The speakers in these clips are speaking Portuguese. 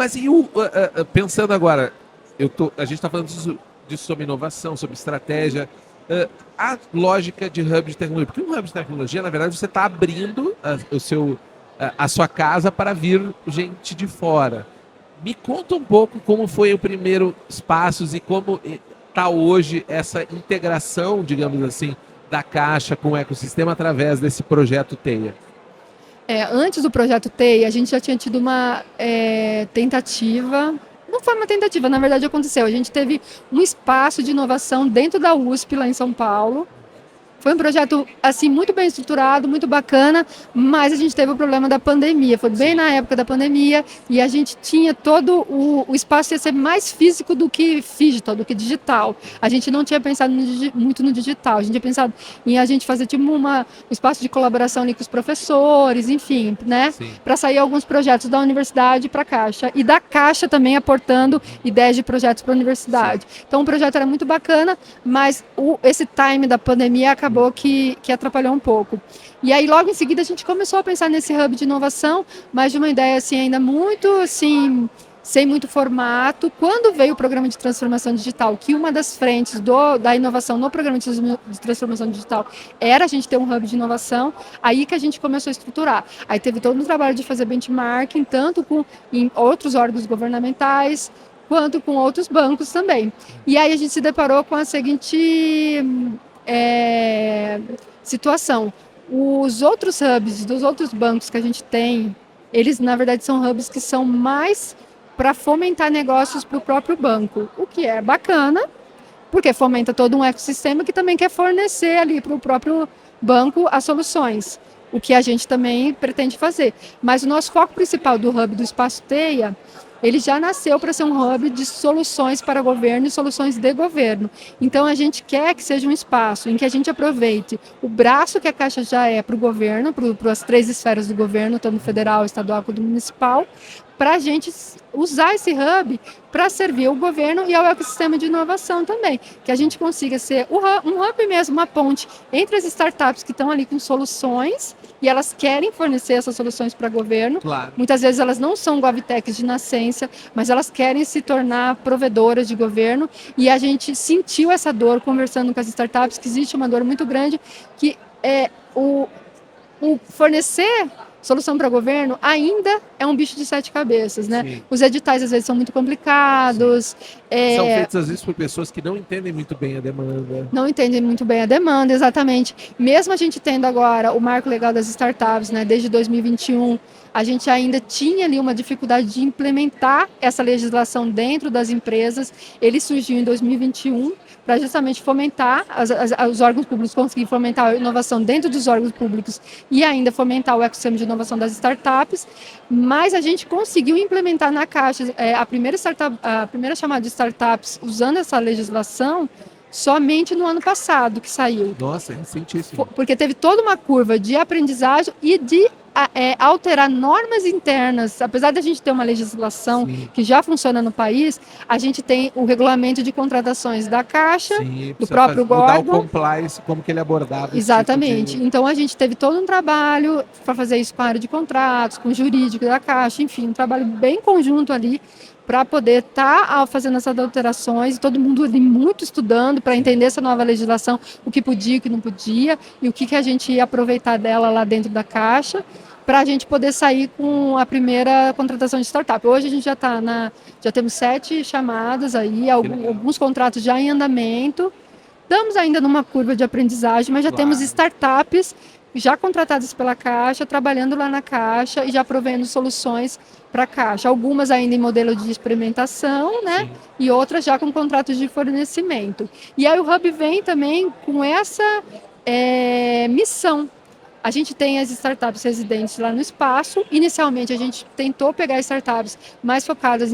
Mas pensando agora, a gente está falando disso sobre inovação, sobre estratégia, a lógica de hub de tecnologia. Porque um hub de tecnologia, na verdade, você está abrindo a sua casa para vir gente de fora. Me conta um pouco como foi o primeiro Espaços e como está hoje essa integração, digamos assim, da Caixa com o ecossistema através desse projeto TEIA. Antes do projeto TEI, a gente já tinha tido uma tentativa. Não foi uma tentativa, na verdade aconteceu. A gente teve um espaço de inovação dentro da USP, lá em São Paulo. Foi um projeto assim muito bem estruturado, muito bacana, mas a gente teve o problema da pandemia. Foi bem na época da pandemia e a gente tinha todo o espaço ia ser mais físico do que digital, do que digital. A gente não tinha pensado muito no digital. A gente tinha pensado em a gente fazer tipo um espaço de colaboração ali com os professores, enfim, né? Para sair alguns projetos da universidade para a Caixa e da Caixa também aportando ideias de projetos para a universidade. Sim. Então o projeto era muito bacana, mas esse time da pandemia acabou que atrapalhou um pouco. E aí, logo em seguida, a gente começou a pensar nesse hub de inovação, mas de uma ideia assim, ainda muito assim, sem muito formato. Quando veio o programa de transformação digital, que uma das frentes da inovação no programa de transformação digital era a gente ter um hub de inovação, aí que a gente começou a estruturar. Aí teve todo um trabalho de fazer benchmarking, tanto em outros órgãos governamentais, quanto com outros bancos também. E aí a gente se deparou com a seguinte situação. Os outros hubs dos outros bancos que a gente tem, eles na verdade são hubs que são mais para fomentar negócios para o próprio banco, o que é bacana, porque fomenta todo um ecossistema que também quer fornecer ali para o próprio banco as soluções, o que a gente também pretende fazer. Mas o nosso foco principal do hub do Espaço TEIA, ele já nasceu para ser um hub de soluções para governo e soluções de governo. Então, a gente quer que seja um espaço em que a gente aproveite o braço que a Caixa já é para o governo, para as 3 esferas do governo, tanto federal, estadual quanto municipal, para a gente usar esse hub para servir o governo e ao ecossistema de inovação também. Que a gente consiga ser um hub mesmo, uma ponte entre as startups que estão ali com soluções e elas querem fornecer essas soluções para o governo. Claro. Muitas vezes elas não são GovTechs de nascença, mas elas querem se tornar provedoras de governo e a gente sentiu essa dor conversando com as startups, que existe uma dor muito grande, que é o fornecer solução para o governo ainda é um bicho de 7 cabeças, né? Sim. Os editais às vezes são muito complicados. São feitos às vezes por pessoas que não entendem muito bem a demanda. Não entendem muito bem a demanda, exatamente. Mesmo a gente tendo agora o marco legal das startups, né? Desde 2021, a gente ainda tinha ali uma dificuldade de implementar essa legislação dentro das empresas. Ele surgiu em 2021 para justamente fomentar, os órgãos públicos conseguirem fomentar a inovação dentro dos órgãos públicos e ainda fomentar o ecossistema de inovação das startups, mas a gente conseguiu implementar na Caixa a primeira chamada de startups usando essa legislação somente no ano passado que saiu. Nossa, é recentíssimo. Porque teve toda uma curva de aprendizagem e de alterar normas internas. Apesar de a gente ter uma legislação Sim. que já funciona no país, a gente tem o regulamento de contratações da Caixa, Sim, do próprio mudar órgão. o compliance, como que ele abordava. Exatamente. Tipo de... Então a gente teve todo um trabalho para fazer isso com a área de contratos, com o jurídico da Caixa, enfim, um trabalho bem conjunto ali para poder estar fazendo essas alterações, todo mundo ali muito estudando para entender essa nova legislação, o que podia e o que não podia, e o que a gente ia aproveitar dela lá dentro da Caixa, para a gente poder sair com a primeira contratação de startup. Hoje a gente já temos 7 chamadas aí, alguns contratos já em andamento. Estamos ainda numa curva de aprendizagem, mas já temos startups já contratadas pela Caixa, trabalhando lá na Caixa e já provendo soluções para a Caixa. Algumas ainda em modelo de experimentação, né? Sim. E outras já com contratos de fornecimento. E aí o Hub vem também com essa missão. A gente tem as startups residentes lá no espaço. Inicialmente, a gente tentou pegar startups mais focadas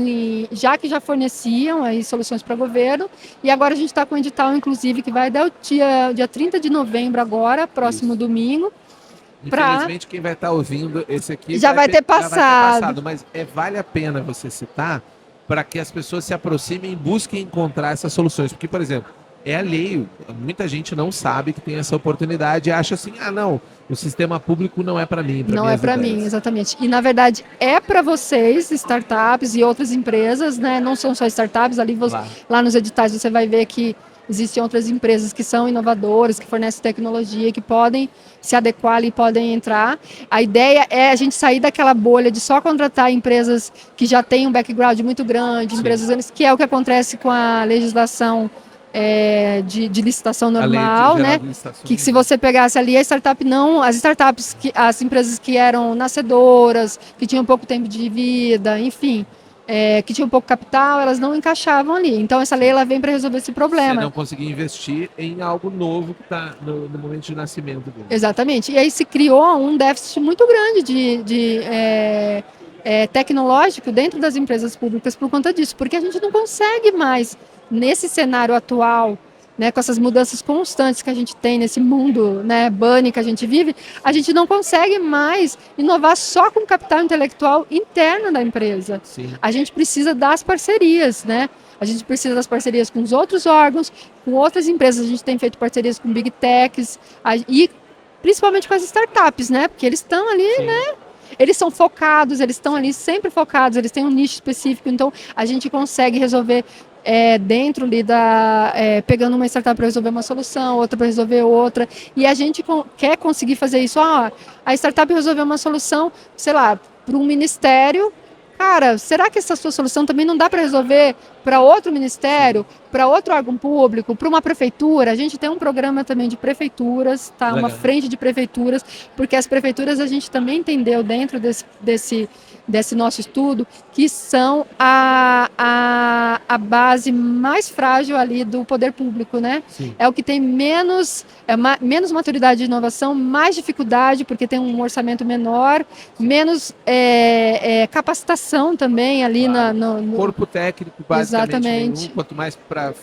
já que já forneciam aí soluções para governo. E agora a gente está com um edital, inclusive, que vai dar o dia 30 de novembro agora, próximo domingo. Infelizmente, quem vai estar ouvindo esse aqui já vai ter passado. Mas vale a pena você citar para que as pessoas se aproximem e busquem encontrar essas soluções. Porque, por exemplo, é alheio. Muita gente não sabe que tem essa oportunidade e acha assim, ah, não, o sistema público não é para mim, para Não é minhas para mim, ideias. exatamente. E na verdade é para vocês, startups e outras empresas, né? Não são só startups, ali Claro. lá nos editais você vai ver que existem outras empresas que são inovadoras, que fornecem tecnologia, que podem se adequar ali, podem entrar. A ideia é a gente sair daquela bolha de só contratar empresas que já têm um background muito grande, Sim. empresas grandes, que é o que acontece com a legislação de licitação A lei normal, geral né? de licitações, Que se você pegasse ali a startup não, as startups, as empresas que eram nascedoras, que tinham pouco tempo de vida, enfim, que tinham pouco capital, elas não encaixavam ali. Então essa lei ela vem para resolver esse você problema. não conseguir investir em algo novo que está no momento de nascimento dele. Exatamente. E aí se criou um déficit muito grande de tecnológico dentro das empresas públicas por conta disso, porque a gente não consegue mais, nesse cenário atual, né, com essas mudanças constantes que a gente tem nesse mundo, né, bunny que a gente vive, a gente não consegue mais inovar só com capital intelectual interno da empresa. Sim. A gente precisa das parcerias, né? A gente precisa das parcerias com os outros órgãos, com outras empresas. A gente tem feito parcerias com Big Techs e principalmente com as startups, né? Porque eles estão ali, Sim. né? Eles são focados, eles estão ali sempre focados, eles têm um nicho específico, então a gente consegue resolver dentro ali pegando uma startup para resolver uma solução, outra para resolver outra, e a gente quer conseguir fazer isso. A startup resolveu uma solução, sei lá, para um ministério. Cara, será que essa sua solução também não dá para resolver para outro ministério, para outro órgão público, para uma prefeitura? A gente tem um programa também de prefeituras, tá? Legal. Uma frente de prefeituras, porque as prefeituras a gente também entendeu dentro desse nosso estudo que são a base mais frágil ali do poder público, né? Sim. É o que tem menos maturidade de inovação, mais dificuldade, porque tem um orçamento menor, menos capacitação também ali Claro. no Corpo técnico, basicamente, Exatamente. nenhum, quanto mais para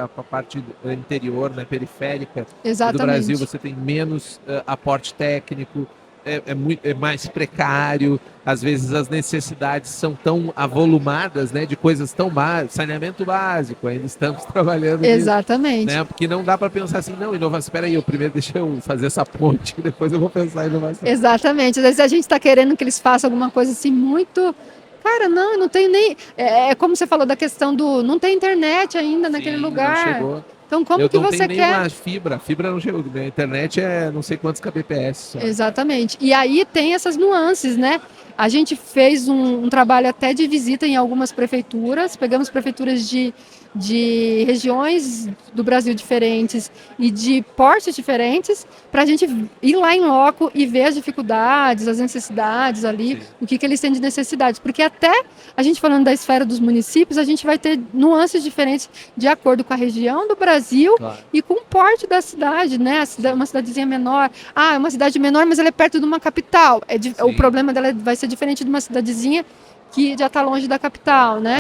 a parte interior, né, periférica Exatamente. do Brasil, você tem menos aporte técnico, é mais precário, às vezes as necessidades são tão avolumadas, né, de coisas tão básicas, saneamento básico, ainda estamos trabalhando nisso. Exatamente. Né, porque não dá para pensar assim, não, inovação, espera aí, primeiro deixa eu fazer essa ponte, depois eu vou pensar em inovação. Exatamente, às vezes a gente está querendo que eles façam alguma coisa assim muito... Cara, não tem nem... É como você falou da questão do... Não tem internet ainda naquele lugar. Não chegou. Então, como eu que não você tenho quer... nenhuma fibra não chegou. A internet é não sei quantos kbps. Só. Exatamente. E aí tem essas nuances, né? A gente fez um trabalho até de visita em algumas prefeituras, pegamos prefeituras de regiões do Brasil diferentes e de portes diferentes, para a gente ir lá em loco e ver as dificuldades, as necessidades ali, Sim. o que eles têm de necessidades. Porque até a gente falando da esfera dos municípios, a gente vai ter nuances diferentes de acordo com a região do Brasil, claro, e com o porte da cidade, né? Uma cidadezinha menor. É uma cidade menor, mas ela é perto de uma capital. O problema dela vai ser diferente de uma cidadezinha que já está longe da capital, né?